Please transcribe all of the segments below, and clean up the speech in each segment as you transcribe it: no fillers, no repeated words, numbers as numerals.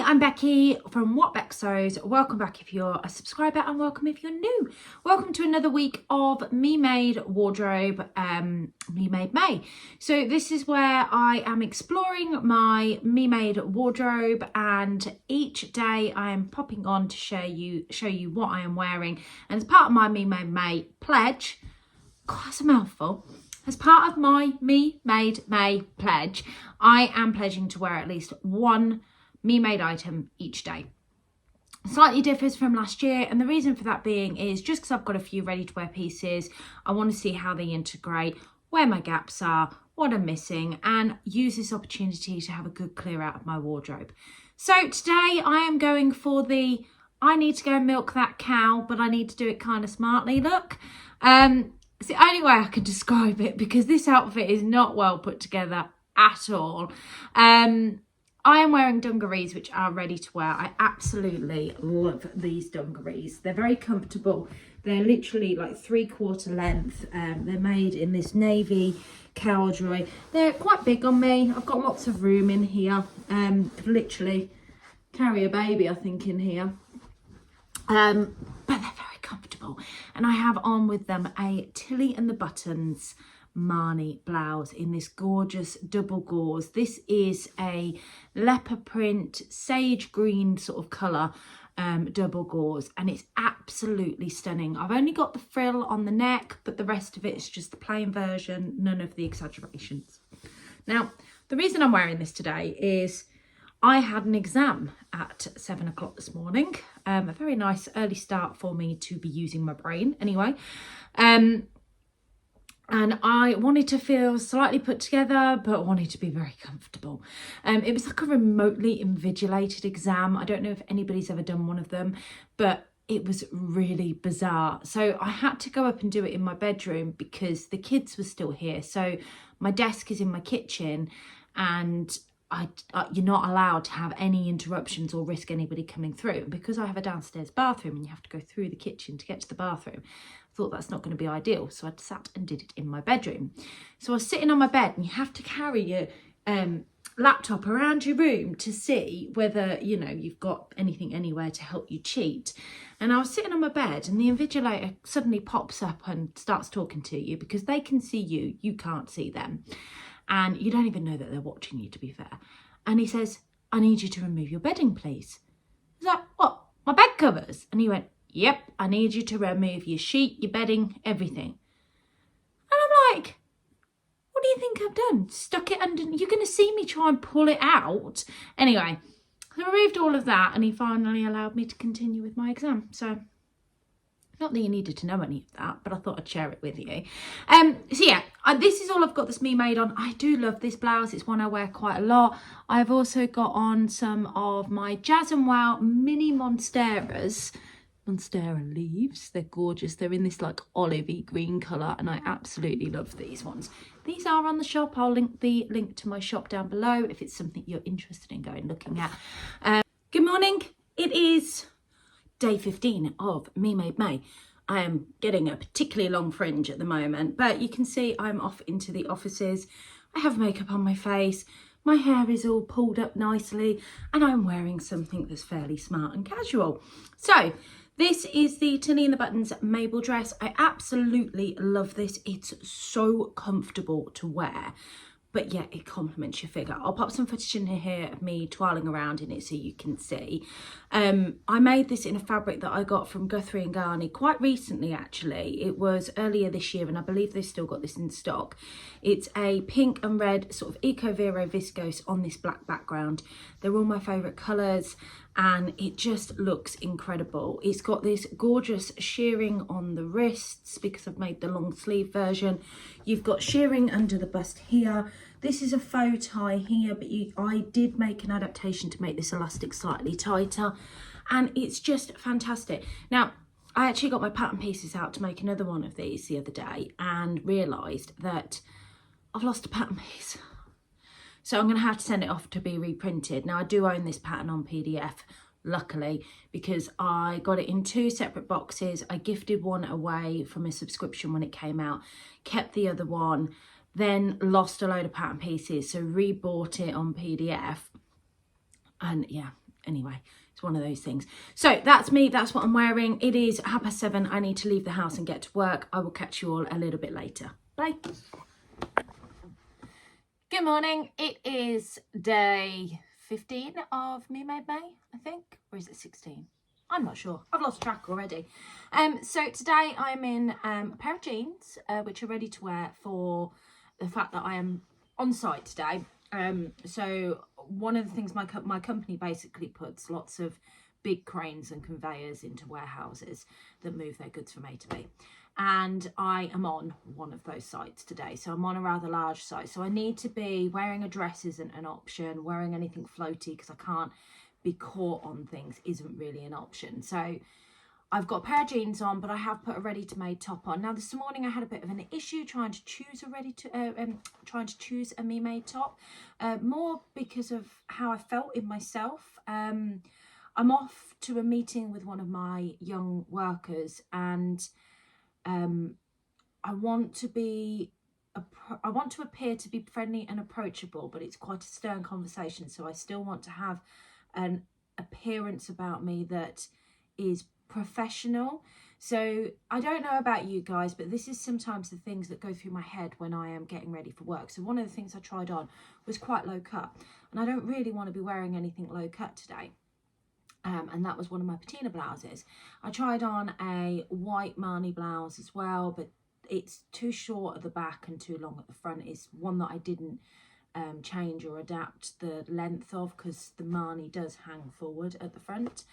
I'm Becky from What Beck Sews. Welcome back if you're a subscriber and welcome if you're new. Welcome to another week of Me Made Wardrobe, Me Made May. So this is where I am exploring my Me Made wardrobe, and each day I am popping on to show you what I am wearing. And as part of my Me Made May pledge, God, that's a mouthful. As part of my Me Made May pledge, I am pledging to wear at least one Me Made item each day. Slightly differs from last year, and the reason for that being is just because I've got a few ready to wear pieces. I want to see how they integrate, where my gaps are, what I'm missing, and use this opportunity to have a good clear out of my wardrobe. So today I am going for the I need to go milk that cow, but I need to do it kind of smartly look. It's the only way I can describe it because this outfit is not well put together at all. I am wearing dungarees, which are ready to wear. I absolutely love these dungarees. They're very comfortable. They're literally like 3/4 length. They're made in this navy corduroy. They're quite big on me. I've got lots of room in here. Could literally carry a baby, I think, in here. But they're very comfortable, and I have on with them a Tilly and the Buttons Marnie blouse in this gorgeous double gauze. This is a leopard print sage green sort of colour double gauze, and it's absolutely stunning. I've only got the frill on the neck, but the rest of it is just the plain version, none of the exaggerations. Now, the reason I'm wearing this today is I had an exam at 7 o'clock this morning. A very nice early start for me to be using my brain anyway. And I wanted to feel slightly put together, but wanted to be very comfortable. It was like a remotely invigilated exam. I don't know if anybody's ever done one of them, but it was really bizarre. So I had to go up and do it in my bedroom because the kids were still here. So my desk is in my kitchen, and you're not allowed to have any interruptions or risk anybody coming through. And because I have a downstairs bathroom and you have to go through the kitchen to get to the bathroom, I thought that's not going to be ideal. So I sat and did it in my bedroom. So I was sitting on my bed, and you have to carry your laptop around your room to see whether, you know, you've got anything anywhere to help you cheat. And I was sitting on my bed, and the invigilator suddenly pops up and starts talking to you because they can see you, you can't see them. And you don't even know that they're watching you, to be fair. And he says, I need you to remove your bedding, please. I was like, what? My bed covers? And he went, yep, I need you to remove your sheet, your bedding, everything. And I'm like, what do you think I've done? Stuck it under, you're going to see me try and pull it out. Anyway, I removed all of that, and he finally allowed me to continue with my exam. So, not that you needed to know any of that, but I thought I'd share it with you. So yeah, this is all I've got that's Me Made on. I do love this blouse. It's one I wear quite a lot. I've also got on some of my Jazz and Wow mini Monstera leaves. They're gorgeous. They're in this like olivey green colour, and I absolutely love these ones. These are on the shop. I'll link the link to my shop down below if it's something you're interested in going looking at. Good morning. It is day 15 of Me Made May. I am getting a particularly long fringe at the moment, but you can see I'm off into the offices. I have makeup on my face. My hair is all pulled up nicely, and I'm wearing something that's fairly smart and casual. So this is the Tilly and the Buttons Mabel dress. I absolutely love this. It's so comfortable to wear, but yeah, it complements your figure. I'll pop some footage in here of me twirling around in it so you can see. I made this in a fabric that I got from Guthri and Garni quite recently, actually. It was earlier this year, and I believe they've still got this in stock. It's a pink and red sort of Eco Vero Viscose on this black background. They're all my favourite colours, and it just looks incredible. It's got this gorgeous shearing on the wrists because I've made the long sleeve version. You've got shearing under the bust here. This is a faux tie here, but I did make an adaptation to make this elastic slightly tighter, and it's just fantastic. Now, I actually got my pattern pieces out to make another one of these the other day and realised that I've lost a pattern piece. So I'm going to have to send it off to be reprinted. Now, I do own this pattern on PDF, luckily, because I got it in 2 separate boxes. I gifted one away from a subscription when it came out, kept the other one, then lost a load of pattern pieces, so rebought it on PDF. And yeah, anyway, it's one of those things. So that's me, that's what I'm wearing. It is 7:30. I need to leave the house and get to work. I will catch you all a little bit later. Bye. Good morning. It is day 15 of Me Made May, I think, or is it 16? I'm not sure. I've lost track already. So today I'm in a pair of jeans, which are ready to wear for the fact that I am on site today. So one of the things my company basically puts lots of big cranes and conveyors into warehouses that move their goods from A to B. And I am on one of those sites today. So I'm on a rather large site. So I need to be wearing a dress isn't an option. Wearing anything floaty because I can't be caught on things isn't really an option. So I've got a pair of jeans on, but I have put a ready-to-made top on. Now this morning I had a bit of an issue trying to choose a me-made top, more because of how I felt in myself. I'm off to a meeting with one of my young workers, and I want to appear to be friendly and approachable, but it's quite a stern conversation. So I still want to have an appearance about me that is professional. So I don't know about you guys, but this is sometimes the things that go through my head when I am getting ready for work. So one of the things I tried on was quite low cut, and I don't really want to be wearing anything low cut today. And that was one of my patina blouses. I tried on a white Marnie blouse as well, but it's too short at the back and too long at the front. It's one that I didn't change or adapt the length of, because the Marnie does hang forward at the front.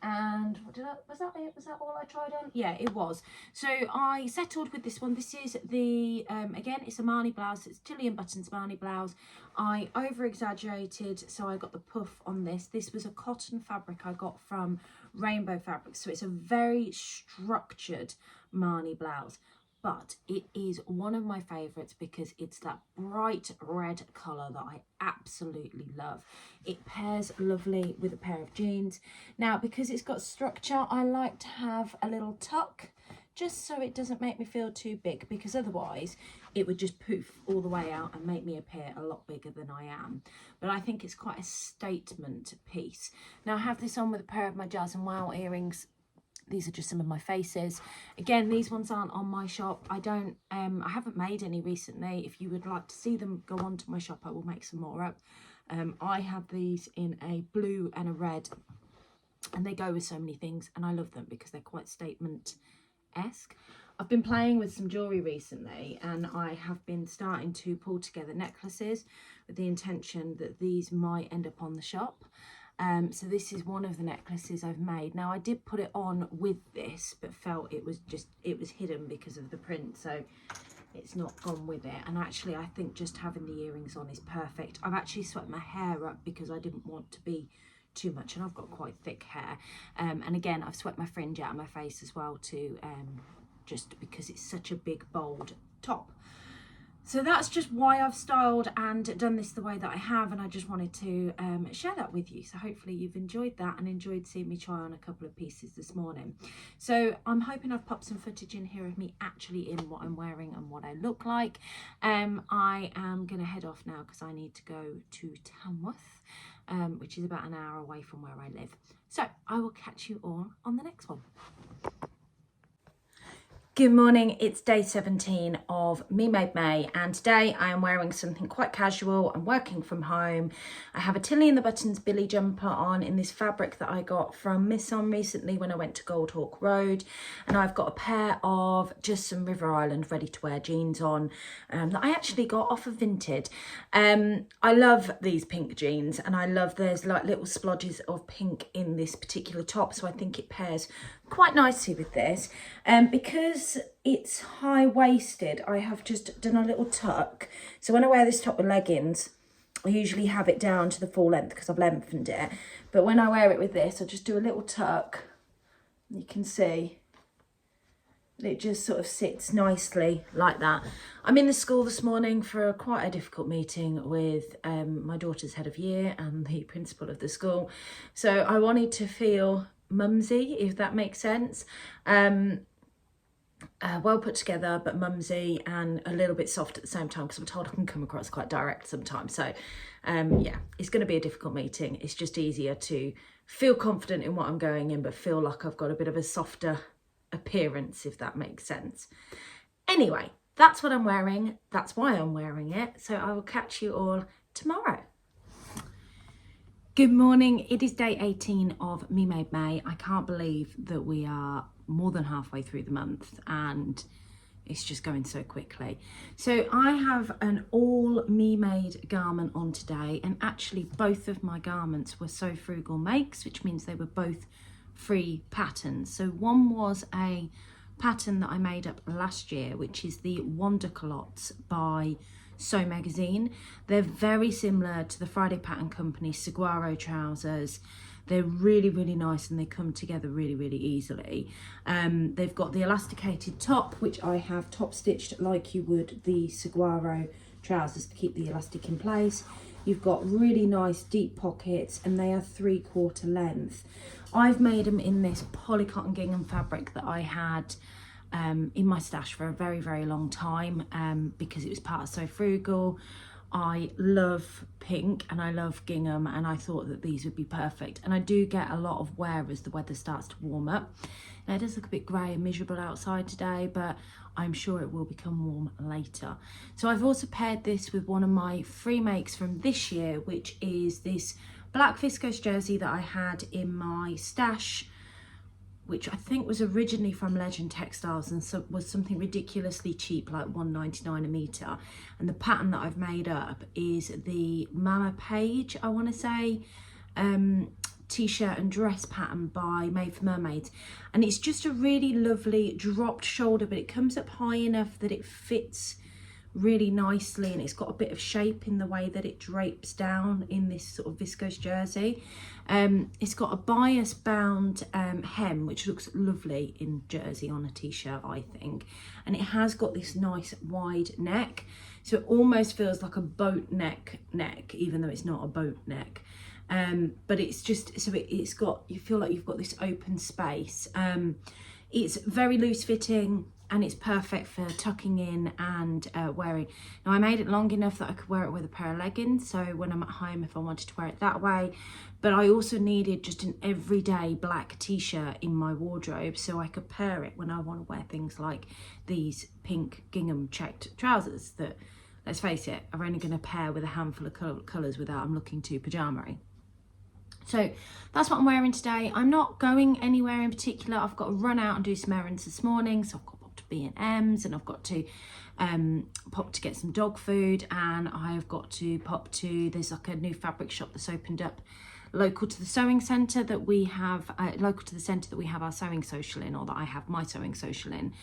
And was that it? Was that all I tried on? Yeah, it was. So I settled with this one. This is the again, it's a Marnie blouse. It's Tilly and Buttons Marnie blouse. I over exaggerated, so I got the puff on this. This was a cotton fabric I got from Rainbow Fabrics, so it's a very structured Marnie blouse. But it is one of my favourites because it's that bright red colour that I absolutely love. It pairs lovely with a pair of jeans. Now, because it's got structure, I like to have a little tuck, just so it doesn't make me feel too big, because otherwise it would just poof all the way out and make me appear a lot bigger than I am. But I think it's quite a statement piece. Now, I have this on with a pair of my Jazz and Wow earrings. These are just some of my faces. Again, these ones aren't on my shop. I haven't made any recently. If you would like to see them, go on to my shop. I will make some more up. I have these in a blue and a red, and they go with so many things, and I love them because they're quite statement-esque. I've been playing with some jewellery recently, and I have been starting to pull together necklaces with the intention that these might end up on the shop. So this is one of the necklaces I've made. Now, I did put it on with this, but felt it was hidden because of the print, so it's not gone with it. And actually, I think just having the earrings on is perfect. I've actually swept my hair up because I didn't want to be too much, and I've got quite thick hair. And again, I've swept my fringe out of my face as well too, just because it's such a big, bold top. So that's just why I've styled and done this the way that I have, and I just wanted to share that with you. So hopefully you've enjoyed that and enjoyed seeing me try on a couple of pieces this morning. So I'm hoping I've popped some footage in here of me actually in what I'm wearing and what I look like. I am going to head off now because I need to go to Tamworth, which is about an hour away from where I live. So I will catch you all on the next one. Good morning, it's day 17 of Me Made May, and today I am wearing something quite casual. I'm working from home. I have a Tilly and the Buttons Billie Jumper on in this fabric that I got from Miss On recently when I went to Goldhawk Road, and I've got a pair of just some River Island ready to wear jeans on that I actually got off of Vinted. I love these pink jeans, and I love there's like little splodges of pink in this particular top, so I think it pairs quite nicely with this. Because it's high-waisted, I have just done a little tuck. So when I wear this top with leggings, I usually have it down to the full length because I've lengthened it. But when I wear it with this, I just do a little tuck. You can see it just sort of sits nicely like that. I'm in the school this morning for quite a difficult meeting with my daughter's head of year and the principal of the school. So I wanted to feel mumsy, if that makes sense. well put together, but mumsy and a little bit soft at the same time, because I'm told I can come across quite direct sometimes. So yeah, it's going to be a difficult meeting. It's just easier to feel confident in what I'm going in, but feel like I've got a bit of a softer appearance, if that makes sense. Anyway, that's what I'm wearing. That's why I'm wearing it. So I will catch you all tomorrow. Good morning. It is day 18 of Me Made May. I can't believe that we are more than halfway through the month and it's just going so quickly. So I have an all Me Made garment on today, and actually both of my garments were So Frugal makes, which means they were both free patterns. So one was a pattern that I made up last year, which is the Wanda Culottes by Sew Magazine. They're very similar to the Friday Pattern Company Saguaro trousers. They're really, really nice and they come together really, really easily. They've got the elasticated top, which I have top stitched like you would the Saguaro trousers to keep the elastic in place. You've got really nice deep pockets and they are 3/4 length. I've made them in this polycotton gingham fabric that I had in my stash for a very, very long time because it was part of So Frugal. I love pink and I love gingham, and I thought that these would be perfect. And I do get a lot of wear as the weather starts to warm up. Now it does look a bit grey and miserable outside today, but I'm sure it will become warm later. So I've also paired this with one of my free makes from this year, which is this black viscose jersey that I had in my stash, which I think was originally from Legend Textiles and so was something ridiculously cheap, like $1.99 a metre. And the pattern that I've made up is the Mama Paige, I want to say, t-shirt and dress pattern by Made for Mermaids. And it's just a really lovely dropped shoulder, but it comes up high enough that it fits really nicely, and it's got a bit of shape in the way that it drapes down in this sort of viscose jersey. It's got a bias bound hem, which looks lovely in jersey on a t-shirt, I think, and it has got this nice wide neck, so it almost feels like a boat neck even though it's not a boat neck. But it's just, so it's got, you feel like you've got this open space. It's very loose fitting and it's perfect for tucking in and wearing. Now I made it long enough that I could wear it with a pair of leggings, so when I'm at home if I wanted to wear it that way. But I also needed just an everyday black t-shirt in my wardrobe so I could pair it when I want to wear things like these pink gingham checked trousers that, let's face it, are only going to pair with a handful of colours without I'm looking too pyjama-y. So that's what I'm wearing today. I'm not going anywhere in particular. I've got to run out and do some errands this morning, so I've got to pop to B&M's and I've got to pop to get some dog food, and I've got to pop to, there's like a new fabric shop that's opened up local to the sewing centre that we have, local to the centre that we have our sewing social in, or that I have my sewing social in.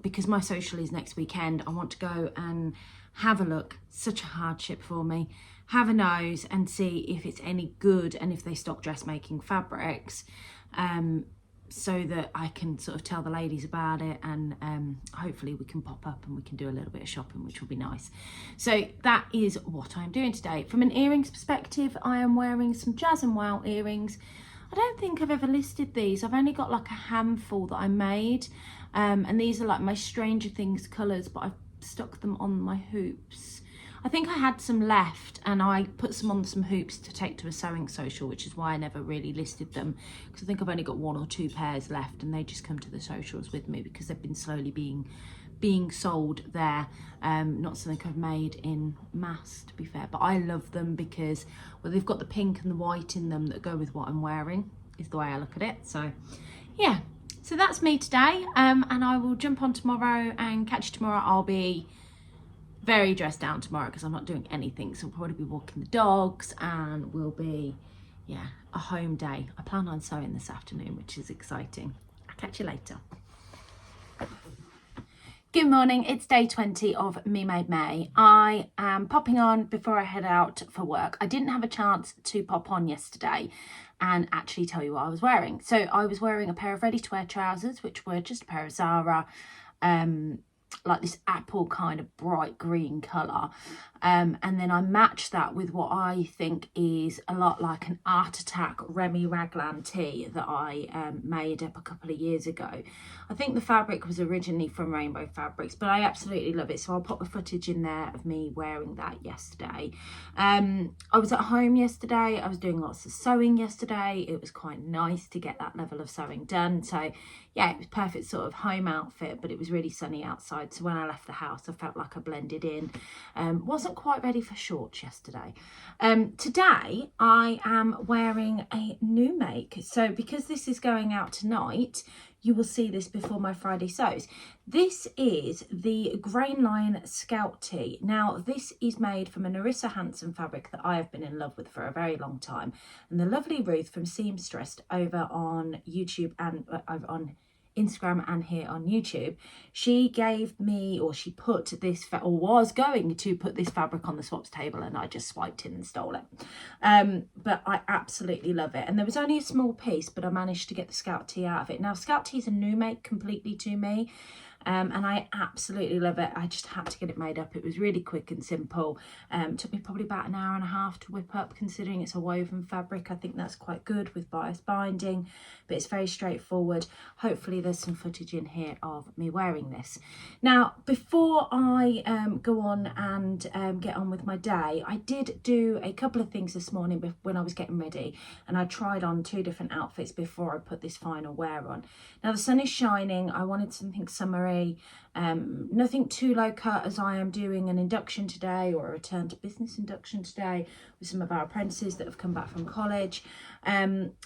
Because my social is next weekend, I want to go and have a look. Such a hardship for me. Have a nose and see if it's any good and if they stock dressmaking fabrics, so that I can sort of tell the ladies about it, and hopefully we can pop up and we can do a little bit of shopping, which will be nice. So that is what I'm doing today. From an earrings perspective, I am wearing some Jazz and Wow earrings. I don't think I've ever listed these. I've only got like a handful that I made, and these are like my Stranger Things colours, but I've stuck them on my hoops. I think I had some left and I put some on some hoops to take to a sewing social, which is why I never really listed them, because I think I've only got 1 or 2 pairs left and they just come to the socials with me because they've been slowly being sold there. Not something I've made in mass, to be fair, but I love them because, well, they've got the pink and the white in them that go with what I'm wearing, is the way I look at it. So yeah, so that's me today, and I will jump on tomorrow and catch you tomorrow. I'll be very dressed down tomorrow because I'm not doing anything, so I'll probably be walking the dogs and will be, yeah, a home day. I plan on sewing this afternoon, which is exciting. I'll catch you later. Good morning, it's day 20 of Me Made May. I am popping on before I head out for work. I didn't have a chance to pop on yesterday and actually tell you what I was wearing. So I was wearing a pair of ready-to-wear trousers, which were just a pair of Zara like this apple kind of bright green colour, and then I matched that with what I think is a lot like an Art Attack Remy Raglan tee that I made up a couple of years ago. I think the fabric was originally from Rainbow Fabrics, but I absolutely love it, so I'll pop the footage in there of me wearing that yesterday. I was at home yesterday. I was doing lots of sewing yesterday. It was quite nice to get that level of sewing done, so yeah, it was perfect sort of home outfit, but it was really sunny outside, so when I left the house I felt like I blended in. Wasn't quite ready for shorts yesterday. Today I am wearing a new make, so because this is going out tonight, you will see this before my Friday sews. This is the Grain Line Scout Tee. Now this is made from a Narissa Hanson fabric that I have been in love with for a very long time, and the lovely Ruth from Seamstress over on YouTube and over on Instagram and here on YouTube, she gave me, or she put this, or was going to put this fabric on the swaps table, and I just swiped in and stole it. But I absolutely love it, and there was only a small piece, but I managed to get the Scout Tee out of it. Now Scout Tee is a new make completely to me, and I absolutely love it. I just had to get it made up. It was really quick and simple. Took me probably about an hour and a half to whip up, considering it's a woven fabric. I think that's quite good with bias binding, but it's very straightforward. Hopefully there's some footage in here of me wearing this. Now, before I go on and get on with my day, I did do a couple of things this morning when I was getting ready, and I tried on 2 different outfits before I put this final wear on. Now the sun is shining. I wanted something summery, nothing too low cut, as I am doing an induction today, or a return to business induction today with some of our apprentices that have come back from college.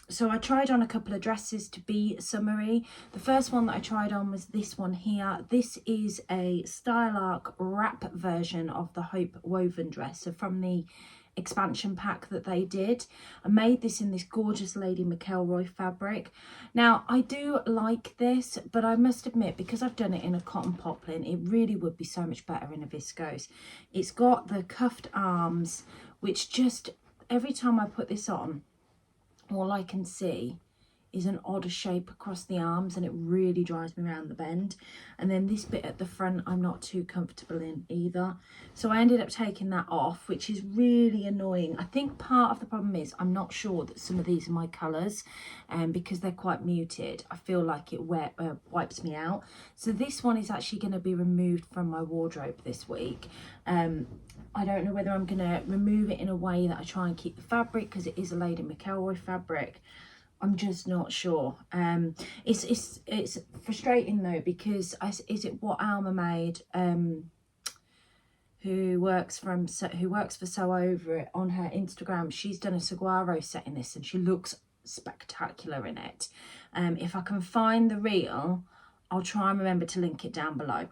So I tried on a couple of dresses to be summery. The first one that I tried on was this one here. This is a Style Arc wrap version of the Hope woven dress, so from the expansion pack that they did. I made this in this gorgeous Lady McElroy fabric. Now I do like this, but I must admit, because I've done it in a cotton poplin, it really would be so much better in a viscose. It's got the cuffed arms, which just every time I put this on, all I can see is an odd shape across the arms, and it really drives me around the bend. And then this bit at the front I'm not too comfortable in either, so I ended up taking that off, which is really annoying. I think part of the problem is I'm not sure that some of these are my colours, because they're quite muted. I feel like it wipes me out. So this one is actually going to be removed from my wardrobe this week. I don't know whether I'm going to remove it in a way that I try and keep the fabric, because it is a Lady McElroy fabric. I'm just not sure. It's frustrating though, because is it what Alma made, who works for Sew Over It, on her Instagram, she's done a saguaro set in this and she looks spectacular in it. If I can find the reel, I'll try and remember to link it down below,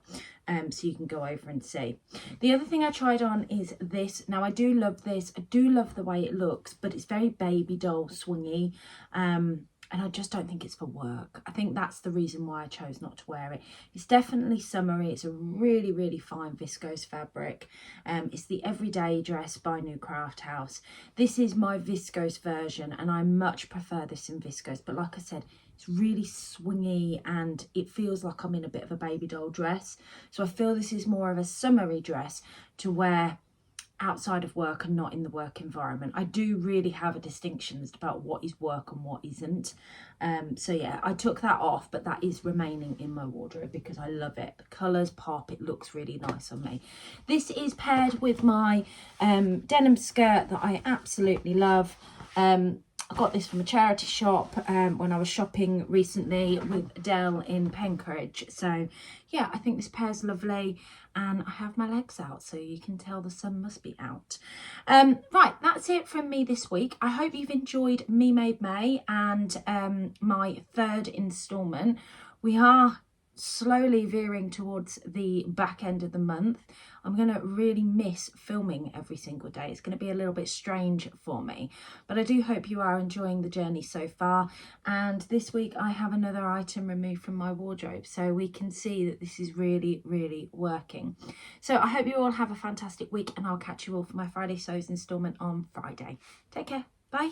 so you can go over and see. The other thing I tried on is this. Now I do love this. I do love the way it looks, but it's very baby doll swingy, and I just don't think it's for work. I think that's the reason why I chose not to wear it. It's definitely summery. It's a really, really fine viscose fabric. It's the Everyday Dress by New Craft House. This is my viscose version, and I much prefer this in viscose, but like I said, it's really swingy and it feels like I'm in a bit of a baby doll dress. So I feel this is more of a summery dress to wear outside of work and not in the work environment. I do really have a distinction about what is work and what isn't. So yeah, I took that off, but that is remaining in my wardrobe because I love it. The colours pop, it looks really nice on me. This is paired with my denim skirt that I absolutely love. I got this from a charity shop when I was shopping recently with Adele in Penkridge. So yeah, I think this pair's lovely, and I have my legs out, so you can tell the sun must be out. Right, that's it from me this week. I hope you've enjoyed Me Made May and my 3rd instalment. We are slowly veering towards the back end of the month. I'm going to really miss filming every single day. It's going to be a little bit strange for me, but I do hope you are enjoying the journey so far. And this week I have another item removed from my wardrobe, so we can see that this is really, really working. So I hope you all have a fantastic week, and I'll catch you all for my Friday Sews instalment on Friday. Take care. Bye.